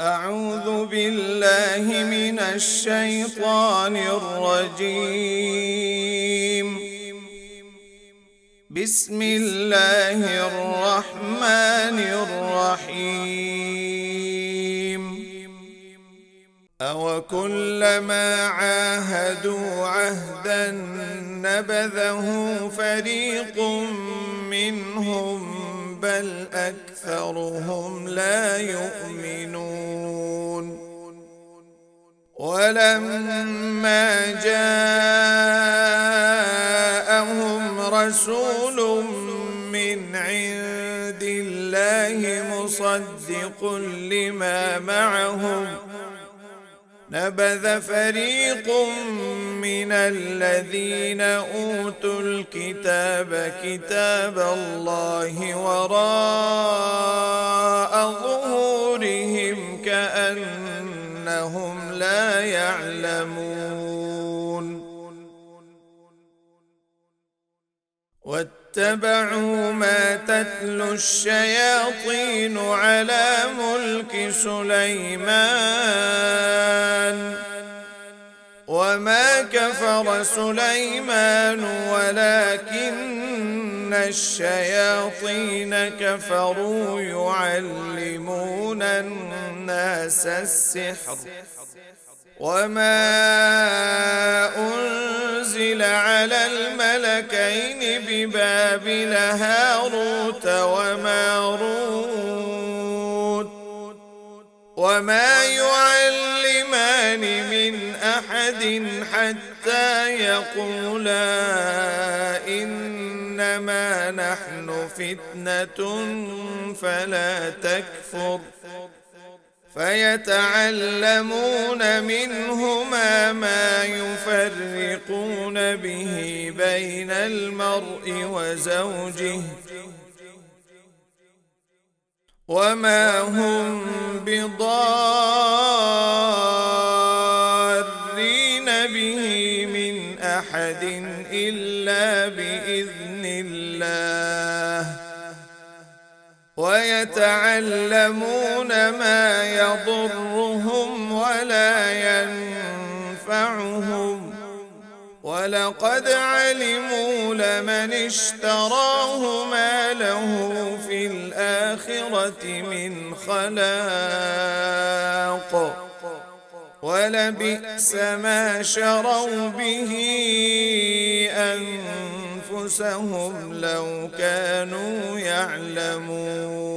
أعوذ بالله من الشيطان الرجيم. بسم الله الرحمن الرحيم. أوكلما عاهدوا عهدا نبذه فريق منهم بل أكثرهم لا يؤمنون. ولما جاءهم رسول من عند الله مصدق لما معهم نبذ فريق من الذين أوتوا الكتاب كتاب الله وراء ظهورهم كأنهم لا يعلمون. واتبعوا ما تتلو الشياطين على ملك سليمان وما كفر سليمان ولكن الشياطين كفروا يعلمون الناس السحر وما أنزل على الملكين ببابل هاروت وماروت وما يعلمان من أحد حتى يقولا إنما نحن فتنة فلا تكفر فيتعلمون منهما ما يفرقون به بين المرء وزوجه وما هم بضارين به من أحد إلا بإذن الله ويتعلمون ما يضرهم ولا ينفعهم ولقد علموا لمن اشتراه ما له في الآخرة من خلاق ولبئس ما شروا به أنفسهم لو كانوا يعلمون.